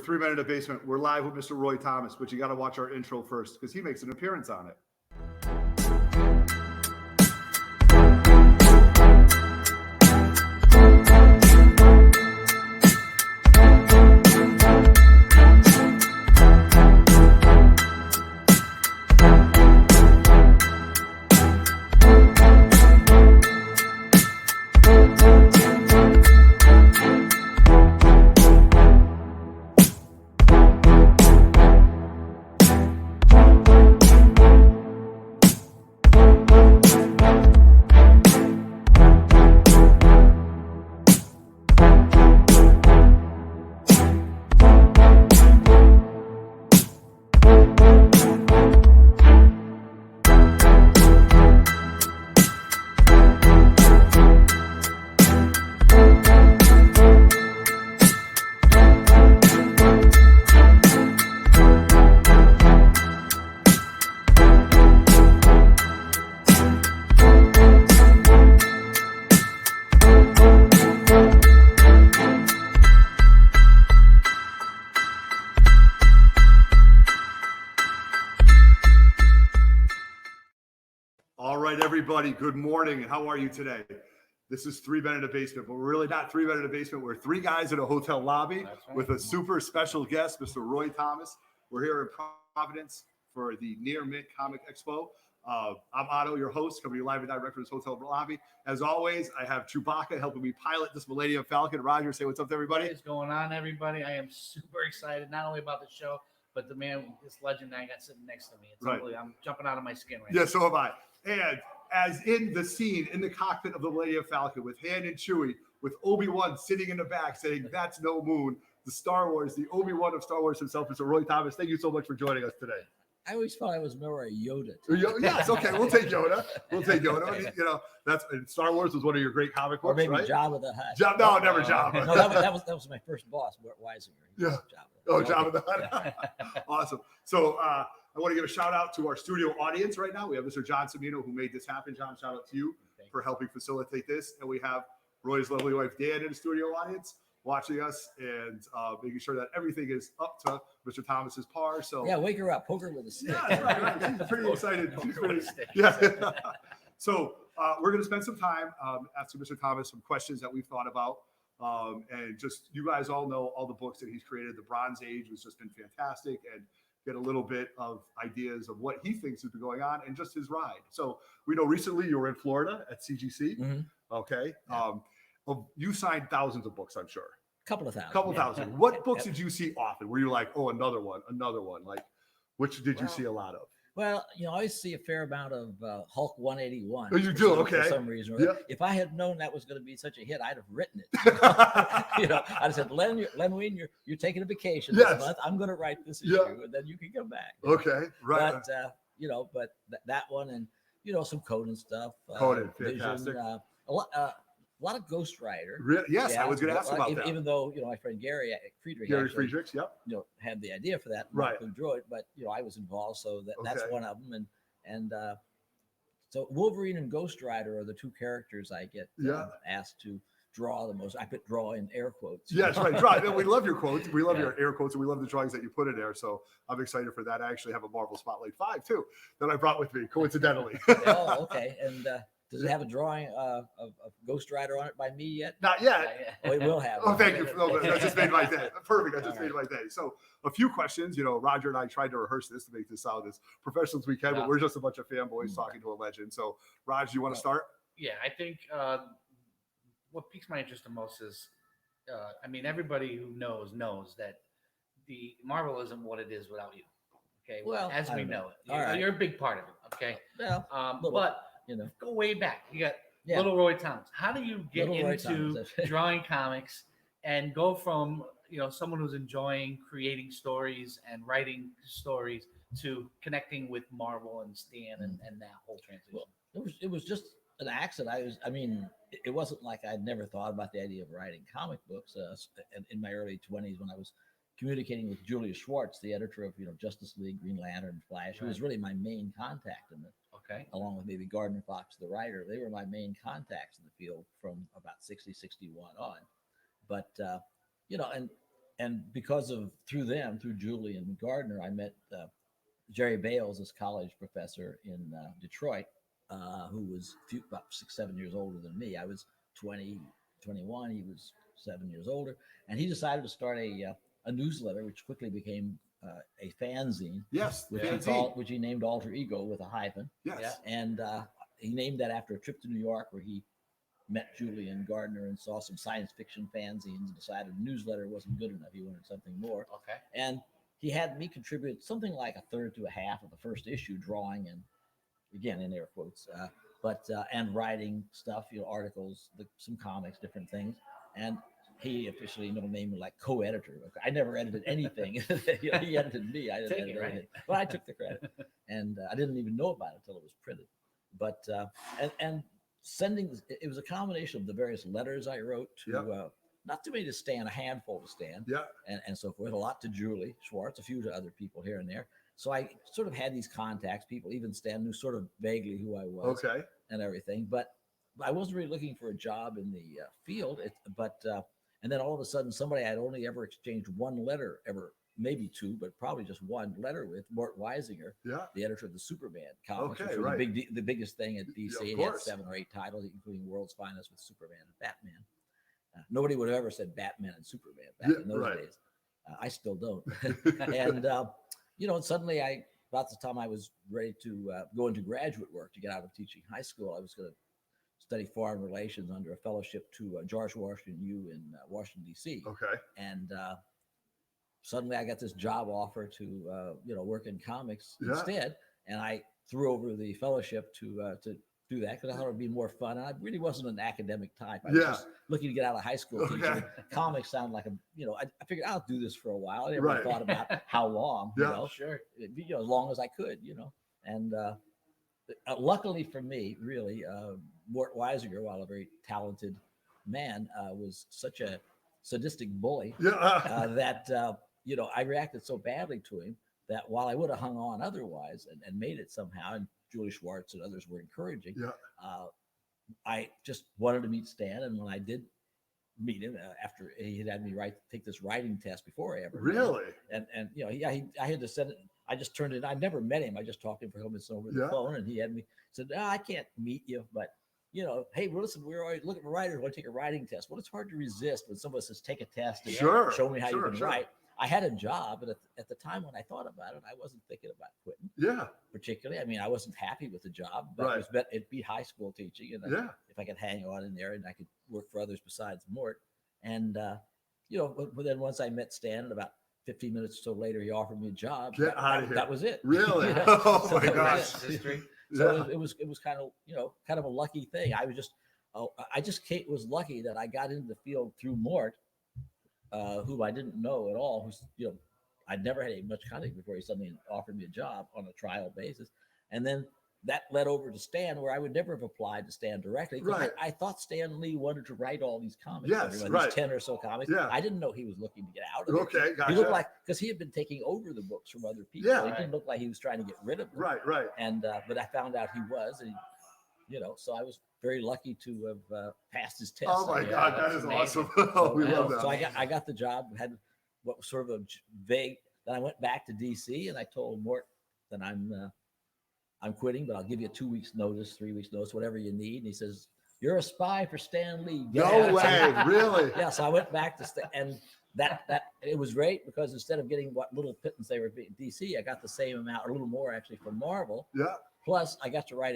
3 Men in the Basement. We're live with Mr. Roy Thomas, but you got to watch our intro first because he makes an appearance on it. Everybody, good morning. How are you today? This is 3 Men in the Basement, but we're really not 3 Men in the Basement. We're 3 guys in a hotel lobby with a super special guest, Mr. Roy Thomas. We're here in Providence for the Near Mint Comic Expo. I'm Otto, your host, coming to you live and direct from this hotel lobby. As always, I have Chewbacca helping me pilot this Millennium Falcon. Roger, say what's up to everybody. What is going on, everybody? I am super excited, not only about the show, but the man, this legend I got sitting next to me. It's unbelievable. I'm jumping out of my skin right now. Yeah, so am I. And as in the scene in the cockpit of the Millennium Falcon with Han and Chewie, with Obi-Wan sitting in the back saying, "That's no moon," the Star Wars, the Obi-Wan of Star Wars himself, Mr. Roy Thomas. Thank you so much for joining us today. I always thought I was more a Yoda. Yes, okay, we'll take Yoda. We'll take Yoda. You know, that's Star Wars was one of your great comic books, or maybe right? Jabba the Hutt. No, never Jabba. No, that was my first boss, Weisinger. Yeah. Jabba the Hutt. Awesome. So I want to give a shout out to our studio audience right now. We have Mr. John Cimino who made this happen. John, shout out to you for helping facilitate this. And we have Roy's lovely wife, Dan, in the studio audience watching us and making sure that everything is up to Mr. Thomas's par. So yeah, wake her up, poke her with a stick. Yeah, right. She's pretty excited. So we're going to spend some time asking Mr. Thomas some questions that we've thought about. And just, you guys all know all the books that he's created. The Bronze Age has just been fantastic, and get a little bit of ideas of what he thinks has been going on and just his ride. So we know recently you were in Florida at CGC. Mm-hmm. Okay. Yeah. You signed thousands of books, I'm sure. Couple thousand. Yeah. What books did you see often? Were you like, oh, another one? Like, which did you see a lot of? Well, I always see a fair amount of Hulk 181. Oh, you do? Okay. For some reason. Yeah. If I had known that was going to be such a hit, I'd have written it. I'd have said, Len Wein, you're taking a vacation this month. I'm going to write this issue, and then you can come back. Okay, right. But, that one and, some Conan stuff. Conan, fantastic. Vision, a lot of Ghost Rider. Yes, I was going to ask about that. Even though, my friend Gary Friedrichs, had the idea for that, right? Who drew it, but I was involved, so that's one of them. And so Wolverine and Ghost Rider are the two characters I get asked to draw the most. I put draw in air quotes. Yes, right. Draw. We love your quotes. We love your air quotes, and we love the drawings that you put in there. So I'm excited for that. I actually have a Marvel Spotlight 5 too that I brought with me, coincidentally. Oh, okay. And does it have a drawing of Ghost Rider on it by me yet? Not yet. Oh, it will have. Oh, thank you. No, that just made my day. Perfect. That just made my day. So a few questions. Roger and I tried to rehearse this to make this sound as professional as we can, but we're just a bunch of fanboys talking to a legend. So, Raj, you want to start? Yeah, I think what piques my interest the most is, everybody who knows that the Marvel isn't what it is without you. Okay, well, as we know it, you're a big part of it. Okay, well, go way back. You got little Roy Thomas. How do you get into drawing comics and go from someone who's enjoying creating stories and writing stories to connecting with Marvel and Stan and that whole transition? Well, it was just an accident. It wasn't like I'd never thought about the idea of writing comic books in my early 20s when I was communicating with Julius Schwartz, the editor of Justice League, Green Lantern, Flash, who was really my main contact in it. Okay. Along with maybe Gardner Fox, the writer. They were my main contacts in the field from about 60, 61 on. But, and because of through Julie and Gardner, I met Jerry Bales, this college professor in Detroit, who was about 6-7 years older than me. I was 20, 21. He was 7 years older, and he decided to start a newsletter, which quickly became a fanzine. Yes, which he named Alter Ego with a hyphen. Yes, and he named that after a trip to New York where he met Julie and Gardner and saw some science fiction fanzines and decided a newsletter wasn't good enough. He wanted something more. Okay. And he had me contribute something like a third to a half of the first issue, drawing and, again, in air quotes, and writing stuff, articles, some comics, different things. And he officially named me like co-editor. I never edited anything. He edited me. I didn't edit anything. But I took the credit. And I didn't even know about it until it was printed. But, and sending, it was a combination of the various letters I wrote to, not too many to Stan, a handful to Stan, and so forth, a lot to Julie Schwartz, a few to other people here and there. So I sort of had these contacts. People, even Stan, knew sort of vaguely who I was, and everything. But I wasn't really looking for a job in the field. And then all of a sudden, somebody I'd only ever exchanged one letter, maybe two, but probably just one letter with, Mort Weisinger, the editor of the Superman comics, which was the biggest thing at DC. He had 7 or 8 titles, including World's Finest with Superman and Batman. Nobody would have ever said Batman and Superman back in those days. I still don't. And, and suddenly about the time I was ready to go into graduate work to get out of teaching high school, I was going to study foreign relations under a fellowship to George Washington U in Washington, D.C. Okay. And suddenly I got this job offer to, work in comics instead. And I threw over the fellowship to do that because I thought it would be more fun. And I really wasn't an academic type. I was just looking to get out of high school teaching. Comics sound like I figured I'll do this for a while. I never thought about how long, as long as I could, And luckily for me, really, Mort Weisinger, while a very talented man, was such a sadistic bully that, I reacted so badly to him that while I would have hung on otherwise and made it somehow, and Julie Schwartz and others were encouraging, I just wanted to meet Stan. And when I did meet him after he had me take this writing test before I ever met him. I had to send it. I just turned it. I never met him. I just talked to him for him over the phone, and he had me said, I can't meet you, but hey, well, listen, we're always looking for writers. Want to take a writing test? Well, it's hard to resist when someone says take a test and show me how you can write. I had a job, but at the time when I thought about it, I wasn't thinking about quitting. Particularly, I mean, I wasn't happy with the job, but it beat high school teaching, and if I could hang on in there and I could work for others besides Mort, and but then once I met Stan, and about 15 minutes or so later, he offered me a job. Get out of here! That was it. Really? So my gosh! So it was kind of a lucky thing. I was lucky that I got into the field through Mort, who I didn't know at all. Who's I'd never had much contact before. He suddenly offered me a job on a trial basis, and then that led over to Stan, where I would never have applied to Stan directly. I thought Stan Lee wanted to write all these comics. These 10 or so comics. I didn't know he was looking to get out of it. Okay, gotcha. He looked like, because he had been taking over the books from other people. It didn't look like he was trying to get rid of them. Right. And but I found out he was, and so I was very lucky to have passed his test. Oh my God, that is awesome. We love that. So I got the job. Had what was sort of a vague. Then I went back to DC, and I told Mort that I'm quitting, but I'll give you 2 weeks notice, 3 weeks notice, whatever you need. And he says, "You're a spy for Stan Lee." No way, really? Yeah. So I went back to Stan, and that it was great because instead of getting what little pittance they were at DC, I got the same amount, or a little more actually, from Marvel. Plus, I got to write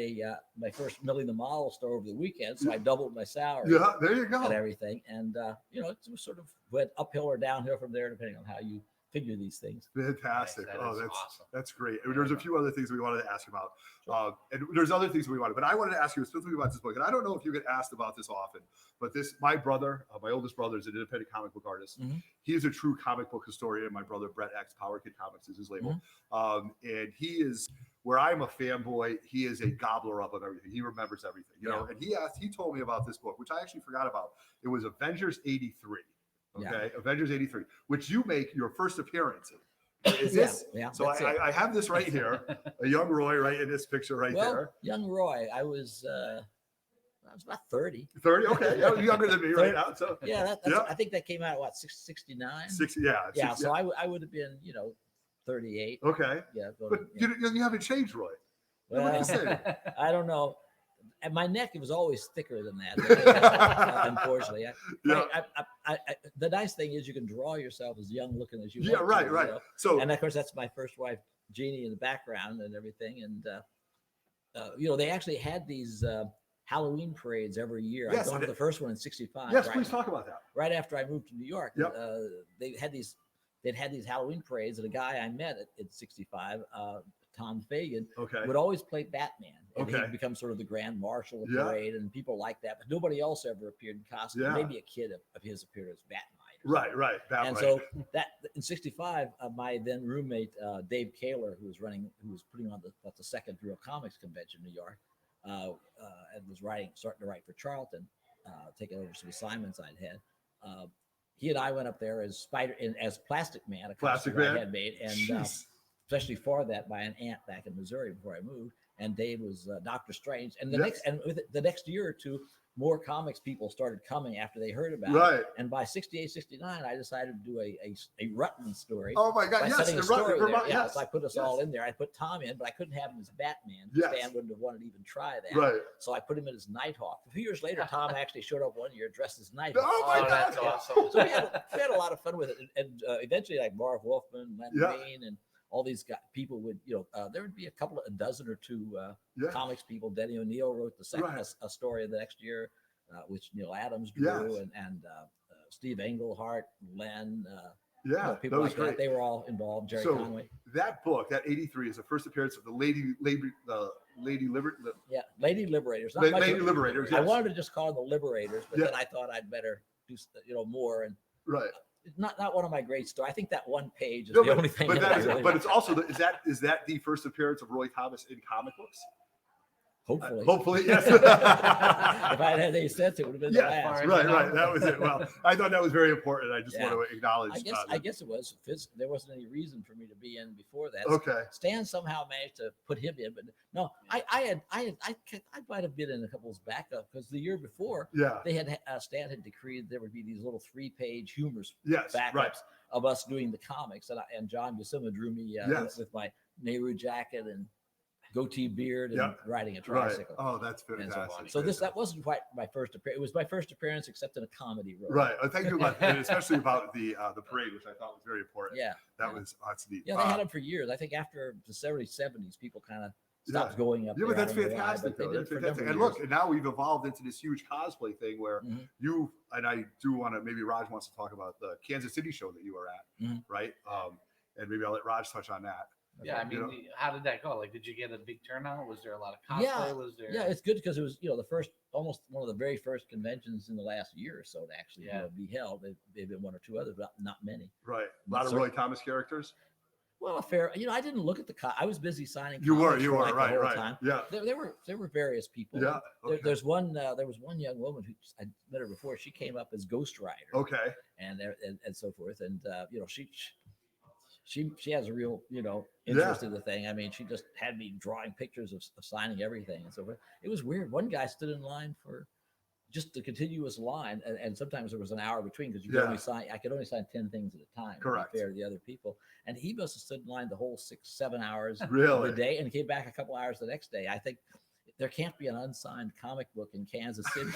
my first Millie the Model story over the weekend, so I doubled my salary. There you go. And everything, and it was sort of went uphill or downhill from there, depending on how you figure these things. Fantastic. That's awesome. That's great. I mean, there's a few other things we wanted to ask about. And there's other things we wanted, but I wanted to ask you specifically about this book. And I don't know if you get asked about this often, but my brother, my oldest brother, is an independent comic book artist. Mm-hmm. He is a true comic book historian. My brother, Brett X, Power Kid Comics is his label. Mm-hmm. And he is, where I'm a fanboy, he is a gobbler up of everything. He remembers everything, and he told me about this book, which I actually forgot about. It was Avengers 83. Okay, Avengers 83, which you make your first appearance in. Is this? So I have this right here, a young Roy right in this picture right there. Young Roy, I was I was about 30. 30. Okay, yeah, you're younger than me right now. So Yeah, that's, yeah. I think that came out what 69. 60. Yeah. Yeah, 60, so I would have been 38. Okay. Yeah, But you haven't changed, Roy. What well, you say? I don't know. And my neck, it was always thicker than that. Unfortunately, the nice thing is you can draw yourself as young looking as you want. Right, to, right. So, and of course, that's my first wife, Jeannie, in the background and everything. And they actually had these Halloween parades every year. Yes, I gone to the first one in '65. yes, right, please talk about that. Right after I moved to New York, Yep. they'd had these Halloween parades, and a guy I met at '65, Tom Fagan, Okay. would always play Batman. And Okay. he'd become sort of the grand marshal of the Yeah. parade, and people like that. But nobody else ever appeared in costume. Yeah. Maybe a kid of his appeared as Batman. Right. That And way. so that in '65, my then roommate Dave Kaler, who was putting on the second real comics convention in New York, and was starting to write for Charlton, taking over some assignments I'd had. He and I went up there as Plastic Man, a Plastic costume Man? I had made, and Jeez. especially for that by an aunt back in Missouri before I moved. And Dave was Doctor Strange. And Yes. the next year or two, more comics people started coming after they heard about Right. it. And by '68, '69, I decided to do a Rutland story. Oh my God! By Yes, setting a the story there. Vermont, Yeah, yes. so I put us Yes. all in there. I put Tom in, but I couldn't have him as Batman. Yes. Stan wouldn't have wanted to even try that. Right. So I put him in as Nighthawk. A few years later, Tom actually showed up one year dressed as Nighthawk. Oh my God! That's awesome. So we had a lot of fun with it, and eventually, like Marv Wolfman, Len Yeah. Wein, and all these people would, there would be a dozen or two Yeah. comics people. Denny O'Neil wrote the second Right. a story the next year, which Neil Adams drew, Yes. and Steve Englehart, Len, Yeah, people that was like great. that. They were all involved. Jerry So, Conway. That book, that 83, is the first appearance of the Lady Yeah, Lady Liberators. Not much Lady of- Liberators. I Yes. wanted to just call them the Liberators, but Yeah. then I thought I'd better do more. And Right. it's not one of my great stories. I think that one page is No, the only thing. but that I really but it's also is that the first appearance of Roy Thomas in comic books? hopefully. Hopefully, yes. If I had had any sense, it would have been the Yeah, last. right. That was it. Well, I thought that was very important. I just Yeah. want to acknowledge. I guess it was. There wasn't any reason for me to be in before that. Okay. Stan somehow managed to put him in, but no, I might have been in a couple's backup because the year before Yeah. they had Stan had decreed there would be these little 3-page humorous Yes. backups Right. of us doing the comics, and John Buscema drew me Yes. with my Nehru jacket and goatee beard and Yeah. riding a Right. tricycle. Oh, that's And fantastic. so that wasn't quite my first appearance. It was my first appearance, except in a comedy role. Right. Thank you, and especially about the parade, which I thought was very important. Yeah. That's neat. Yeah, they had them for years. I think after the early '70s, people kind of stopped Yeah. going up. Yeah, there. but that's I don't know why, fantastic, but they though. did That's for a fantastic. number And of look, years. and now we've evolved into this huge cosplay thing where Mhm. you and I do want to. Maybe Raj wants to talk about the Kansas City show that you were at, Mhm. right? And maybe I'll let Raj touch on that. Yeah, I mean, You know? how did that go? Like, did you get a big turnout? Was there a lot of cosplay? Yeah, Was there? Yeah, it's good because it was almost one of the very first conventions in the last year or so to actually be held. They've been one or two others, but not many. Right. A lot of Sir. Roy Thomas characters. Well, a fair. I didn't look at I was busy signing. You were. comics for, like, the whole Right. time. Yeah. There were various people. Yeah. There Okay. was one young woman who I met her before. She came up as Ghost Rider. Okay. and so forth. And she has a real interest in the thing. I mean, she just had me drawing pictures of signing everything and so forth. It was weird. One guy stood in line for just the continuous line, and sometimes there was an hour between because you could only sign. I could only sign 10 things at a time. Correct. Fair to the other people, and he must have stood in line the whole 6-7 hours of Really? the day, and came back a couple hours the next day. I think. There can't be an unsigned comic book in Kansas City.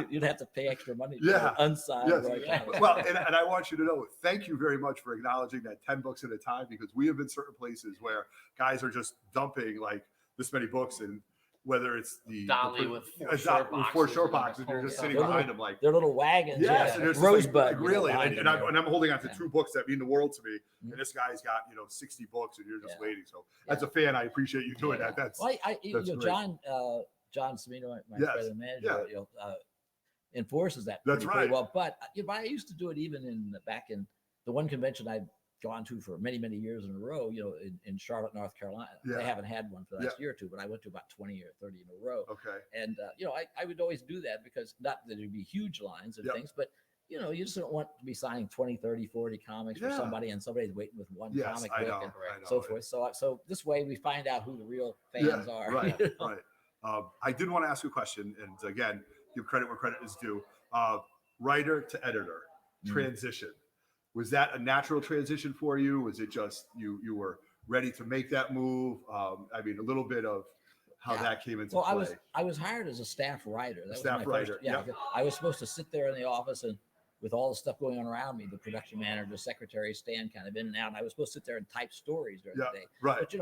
You'd have to pay extra money for Yeah. an unsigned. Yes. Roy Thomas. Well, and I want you to know, thank you very much for acknowledging that 10 books at a time, because we have been certain places where guys are just dumping like this many books, and whether it's the Dolly the, with a short with 4 boxes short and boxes, and you're just yeah. sitting They're behind little- them like, Their little wagons. yes, yeah. and there's Rosebud. like, really, behind and them. I'm holding on to Yeah. 2 books that mean the world to me, Mhm. and this guy's got 60 books, and you're just Yeah. waiting. So as a fan, I appreciate you doing Yeah. that. That's Well, that's great. John Cimino, my Yes. friend and manager, enforces that That's pretty right. well. But I used to do it even back in the one convention I'd gone to for many, many years in a row, in Charlotte, North Carolina. Yeah. They haven't had one for the last Yeah. year or two, but I went to about 20 or 30 in a row. okay. And, I would always do that because not that there'd be huge lines and Yep. things, but, you just don't want to be signing 20, 30, 40 comics for Yeah. somebody and somebody's waiting with one Yes, comic I book know. and I know. so forth. So this way we find out who the real fans are. Right, you know? right. I did want to ask you a question, and again, give credit where credit is due. Writer to editor transition. Was that a natural transition for you? Was it just you were ready to make that move? I mean, a little bit of how that came into play. I was hired as a staff writer. That staff was my writer. First, yep. I was supposed to sit there in the office and with all the stuff going on around me, the production manager, the secretary, stand kind of in and out. And I was supposed to sit there and type stories during the day. Right. But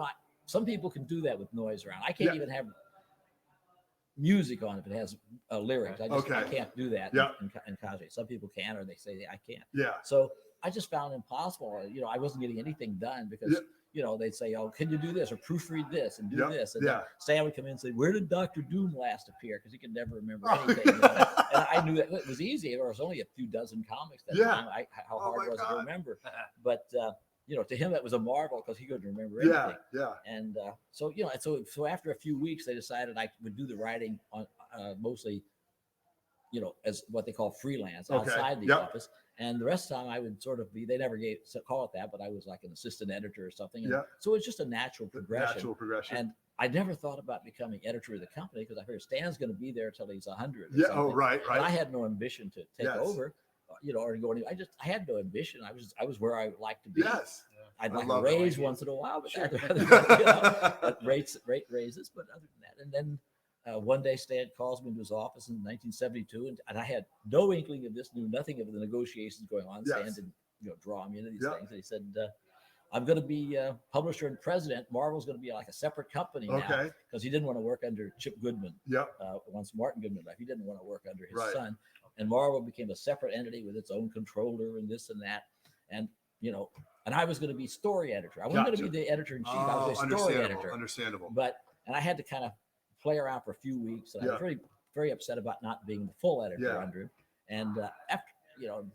some people can do that with noise around. I can't even have music on if it has lyrics. I can't do that in Cosby. Some people can, or they say I can't. Yeah. So I just found it impossible. I wasn't getting anything done because they'd say, "Oh, can you do this or proofread this and do this?" And then Stan would come in and say, "Where did Dr. Doom last appear?" Because he could never remember anything. And I knew that it was easy. There was only a few dozen comics that time. How hard was it to remember? But to him that was a marvel because he couldn't remember anything. And so after a few weeks, they decided I would do the writing on mostly, as what they call freelance outside the office. And the rest of the time I would sort of be, they never call it that, but I was like an assistant editor or something. And so it's just a natural progression. And I never thought about becoming editor of the company because I figured Stan's going to be there till he's 100. Right. But I had no ambition to take over, or to go anywhere. I had no ambition. I was where I would like to be. I'd like a raise once in a while, but raises. But other than that, and then one day Stan calls me into his office in 1972, and I had no inkling of this, knew nothing of the negotiations going on. Stan didn't draw me into these things. And he said, I'm going to be publisher and president. Marvel's going to be like a separate company now because he didn't want to work under Chip Goodman. Once Martin Goodman left, he didn't want to work under his son. And Marvel became a separate entity with its own controller and this and that. And, and I was going to be story editor. I wasn't going to be the editor in chief. I was a story editor. Understandable. And I had to kind of play around for a few weeks. And I was really very upset about not being the full editor under him. And after,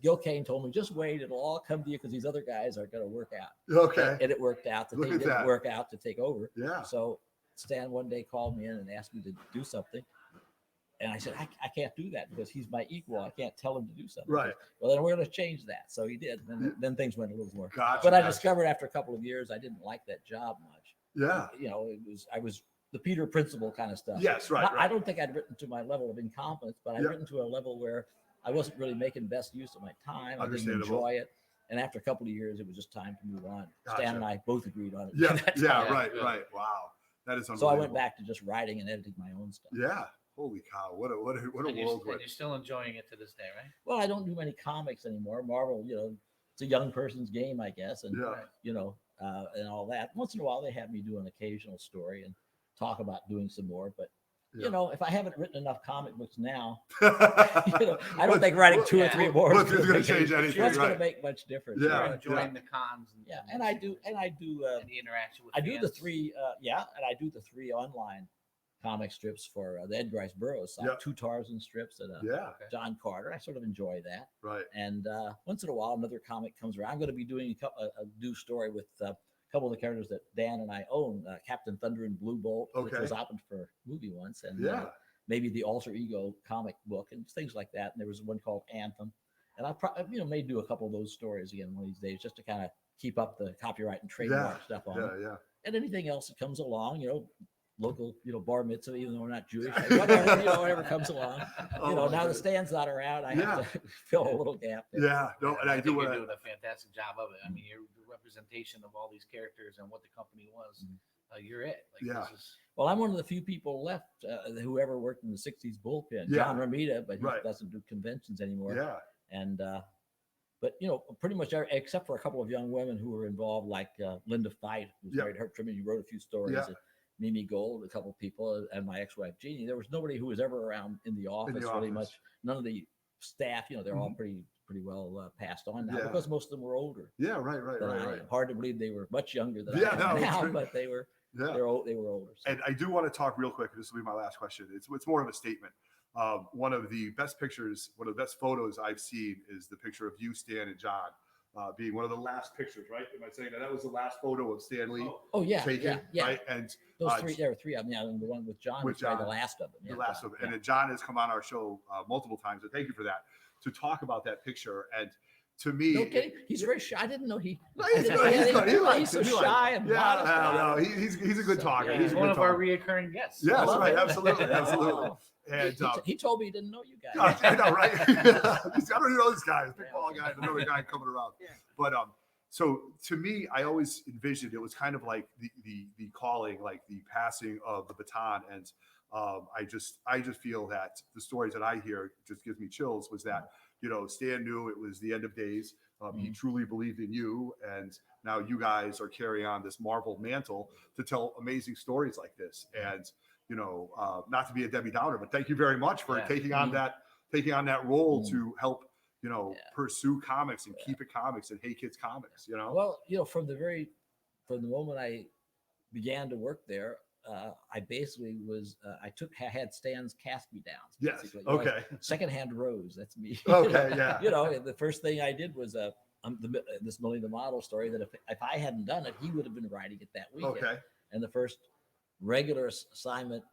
Gil Kane told me, just wait, it'll all come to you because these other guys are going to work out. And it worked out that they didn't work out to take over. So Stan one day called me in and asked me to do something. And I said, I can't do that because he's my equal. I can't tell him to do something. Well, then we're going to change that. So he did. And then things went a little more. But I discovered after a couple of years, I didn't like that job much. I was the Peter principle kind of stuff. I don't think I'd written to my level of incompetence, but I'd written to a level where I wasn't really making best use of my time. I didn't enjoy it. And after a couple of years, it was just time to move on. Stan and I both agreed on it. Right. Wow. That is unbelievable. So I went back to just writing and editing my own stuff. Holy cow! What a world! And you're still enjoying it to this day, right? Well, I don't do many comics anymore. Marvel, it's a young person's game, I guess, and and all that. Once in a while, they have me do an occasional story and talk about doing some more. But if I haven't written enough comic books now, I don't think writing 2 or 3 more is going to change anything. It's going to make much difference. You're enjoying the cons, and I do the interaction with. I do the 3, and I do the 3 online comic strips for the Edgar Rice Burroughs side, 2 Tarzan strips and John Carter. I sort of enjoy that. And once in a while, another comic comes around. I'm going to be doing a new story with a couple of the characters that Dan and I own, Captain Thunder and Blue Bolt, which was opened for a movie once, and maybe the Alter Ego comic book and things like that. And there was one called Anthem. And I probably may do a couple of those stories again one of these days just to kind of keep up the copyright and trademark stuff on it. And anything else that comes along, local, bar mitzvah, even though we're not Jewish, whatever comes along. Now the Stan's not around. I have to fill a little gap there. And I do. You're doing a fantastic job of it. I mean, your representation of all these characters and what the company was, you're it. Well, I'm one of the few people left who ever worked in the '60s bullpen. John Romita, but he doesn't do conventions anymore. And but pretty much except for a couple of young women who were involved, like Linda Fight, who's married her. You wrote a few stories. Mimi Gold, a couple of people, and my ex-wife Jeannie. There was nobody who was ever around in the office really much. None of the staff, they're all pretty well passed on now because most of them were older. Right. Hard to believe they were much younger than I am now, but they were older. So. And I do want to talk real quick. This will be my last question. It's more of a statement. One of the best photos I've seen is the picture of you, Stan, and John. Being one of the last pictures, right? Am I saying that was the last photo of Stan Lee? Taken, right? And those 3, there were 3 of them. And the one with John was the last of them. The last of them. And then John has come on our show multiple times. So thank you for that. To talk about that picture, and to me, No kidding. He's very shy. I didn't know he. No, I he's didn't know good. he He's had good. any- He likes he's so it. He shy and modest. no, he's a good talker. Yeah. He's He's a one good of our talker. reoccurring guests. Yeah, I that's love right. it. Absolutely, absolutely. Oh. And He told me he didn't know you guys. I know, right? I don't even know this guy. Big ball guy, another guy coming around. Yeah. But so to me, I always envisioned it was kind of like the calling, like the passing of the baton. And I just feel that the stories that I hear just gives me chills. Was that Stan knew it was the end of days. He truly believed in you, and now you guys are carrying on this Marvel mantle to tell amazing stories like this. And not to be a Debbie Downer, but thank you very much for taking on that role to help pursue comics and keep it comics and Hey Kids Comics. Well, from the moment I began to work there, I basically was I had Stan's cast me downs. Yes. Basically. Okay. Secondhand Rose. That's me. Okay. Yeah. The first thing I did was this Millie the Model story that if I hadn't done it, he would have been writing it that weekend. Okay. And the first regular assignment,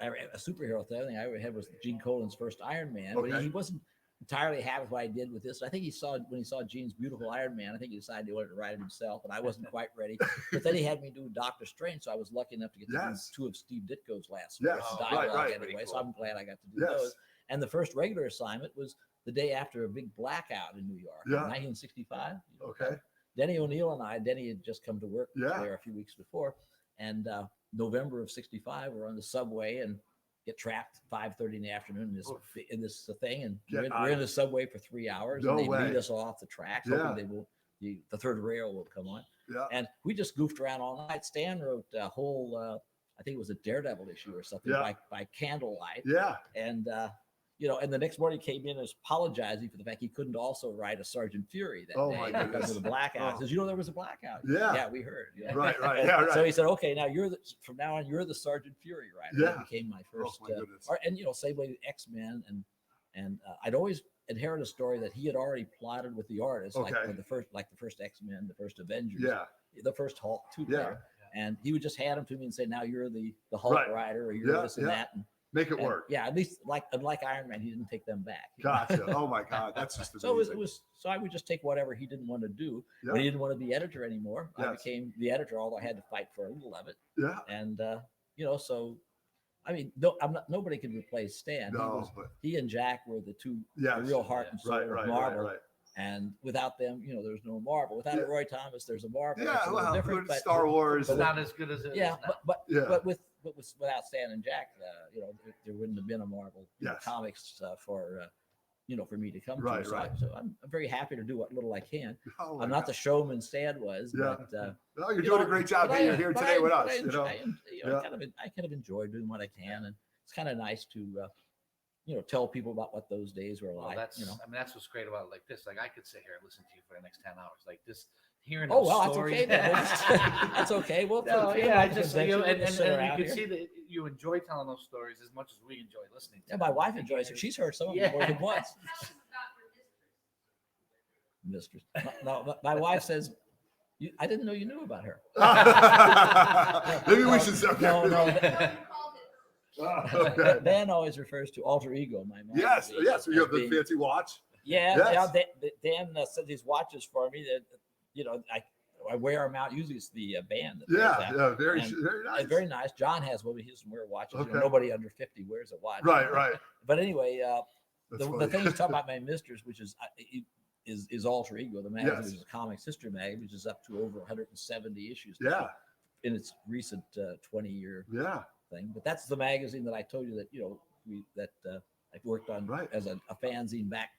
a superhero thing I ever had was Gene Colan's first Iron Man. Okay. But he wasn't entirely happy with what I did with this. I think when he saw Gene's beautiful Iron Man, I think he decided he wanted to write it himself, and I wasn't quite ready. But then he had me do Doctor Strange, so I was lucky enough to get to do two of Steve Ditko's last dialogue right. anyway. So I'm glad I got to do those. And the first regular assignment was the day after a big blackout in New York, in 1965. Okay. Denny O'Neill and Denny had just come to work there a few weeks before, and November of '65, we're on the subway and get trapped 5:30 in the afternoon in this thing, and we're in the subway for 3 hours, and they lead us off the tracks, hoping the third rail will come on. Yeah. And we just goofed around all night. Stan wrote a whole, I think it was a Daredevil issue or something by candlelight. Yeah. And and the next morning he came in and was apologizing for the fact he couldn't also write a Sergeant Fury that day because of the blackout. He says, there was a blackout. Yeah, we heard. Right. Yeah, right. So he said, okay, now from now on, you're the Sergeant Fury writer. Yeah. That became my first. Oh, my same way X-Men and I'd always inherited a story that he had already plotted with the artist, like the first X-Men, the first Avengers, the first Hulk, two-player. And he would just hand them to me and say, now you're the Hulk writer, or you're this and that. And make it work. Yeah, at least unlike Iron Man, he didn't take them back. Gotcha. Oh my God, that's just amazing. So I would just take whatever he didn't want to do. When he didn't want to be editor anymore, I became the editor, although I had to fight for a little of it. Yeah. And so I mean, nobody could replace Stan. He and Jack were the two the real heart and soul of Marvel. Right. And without them, there's no Marvel. Without Roy Thomas, there's a Marvel. Yeah, well, different, but Star Wars. But not as good as it is now. But without Stan and Jack, there wouldn't have been a Marvel comics for me to come to. So I'm very happy to do what little I can. I'm not the showman Stan was, but you're doing a great job being here today with us. I kind of enjoy doing what I can, and it's kind of nice to tell people about what those days were like. That's what's great about it like this. Like I could sit here and listen to you for the next 10 hours. Like this, hearing those stories. That's okay. That's okay. Well, I just and you can see that you enjoy telling those stories as much as we enjoy listening to them. My wife enjoys it. She's heard some of them more than once. Mistress. No, my wife says, I didn't know you knew about her. Maybe we should say no. Dan always refers to Alter Ego, my mom. Yes. So you have the fancy watch. Dan said these watches for me that I wear them out. Usually it's the band. Very nice. Very nice. John has one. He doesn't wear watches. Nobody under 50 wears a watch. Right. But anyway, the thing he's talking about my mistress, which is Alter Ego, the magazine is a comics history magazine, which is up to over 170 issues. In its recent 20-year thing. But that's the magazine that I told you that I worked on as a fanzine back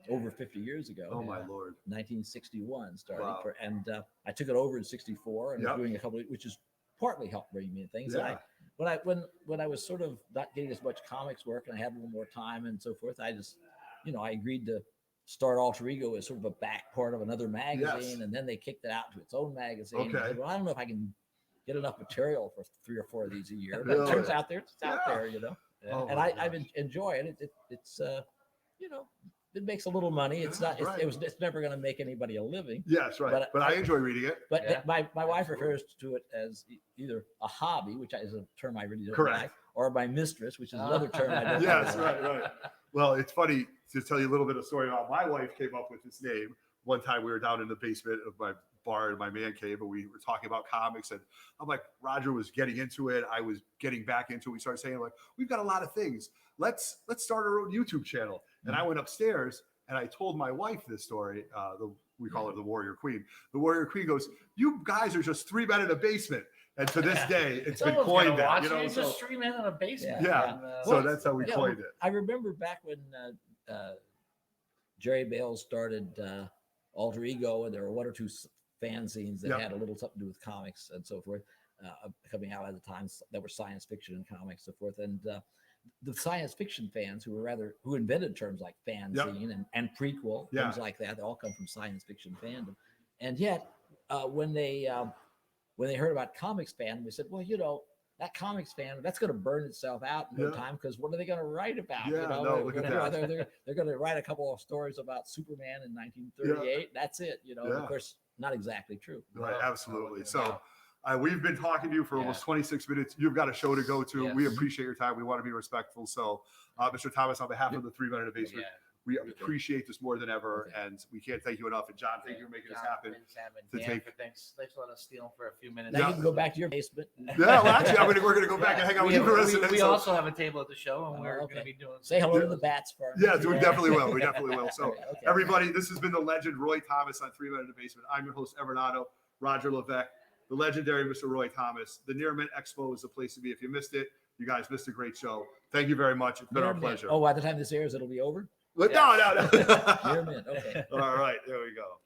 over 50 years ago. Oh my Lord! 1961 started, and I took it over in '64 and was doing a couple of, which is partly helped bring me in things. And when I was sort of not getting as much comics work and I had a little more time and so forth, I just I agreed to start Alter Ego as sort of a back part of another magazine, and then they kicked it out to its own magazine. I said, well, I don't know if I can get enough material for 3 or 4 of these a year, but it turns out it's out there, and I've enjoyed it. It's it makes a little money. It's not. It's never going to make anybody a living. Yes, right. But I enjoy reading it. But my wife refers to it as either a hobby, which is a term I really don't like, or my mistress, which is another term I don't like. Yes, right. Well, it's funny to tell you a little bit of story about my wife came up with this name. One time we were down in the basement of my bar in my man cave, and we were talking about comics, and I'm like, Roger was getting into it. I was getting back into it. We started saying, like, we've got a lot of things. Let's start our own YouTube channel. And I went upstairs and I told my wife this story. We call her the Warrior Queen. The Warrior Queen goes, "You guys are just three men in a basement." And to this day, it's been coined that. You know, it's just 3 men in a basement. Yeah. So that's how we coined it. I remember back when Jerry Bale started Alter Ego, and there were one or two fanzines that had a little something to do with comics and so forth coming out at the time that were science fiction and comics and so forth. And the science fiction fans who invented terms like fanzine and prequel, things like that, they all come from science fiction fandom. And yet, when they heard about comics fandom, they said, well, you know, that comics fandom, that's going to burn itself out in no time, because what are they going to write about? Yeah, you know, no, look at that. They're going to write a couple of stories about Superman in 1938. That's it, you know. Of course, not exactly true. Right, absolutely. So we've been talking to you for almost 26 minutes. You've got a show to go to. We appreciate your time. We want to be respectful. So, Mr. Thomas, on behalf of the 3 Men in a Basement, we appreciate this more than ever, and we can't thank you enough. And John, thank you for making this happen. Thanks for letting us steal for a few minutes. Now you can go back to your basement. Well, actually, we're going to go back and hang out with you the rest of the day. We also have a table at the show, and we're going to be doing. Say hello to the bats for me. Yeah, we definitely will. We definitely will. So, everybody, this has been the legend Roy Thomas on 3 Men in the Basement. I'm your host, Evernato, Roger Levesque, the legendary Mr. Roy Thomas. The Near Mint Expo is the place to be. If you missed it, you guys missed a great show. Thank you very much. It's been our pleasure. Oh, by the time this airs, it'll be over? No. Near Mint. Okay. All right, there we go.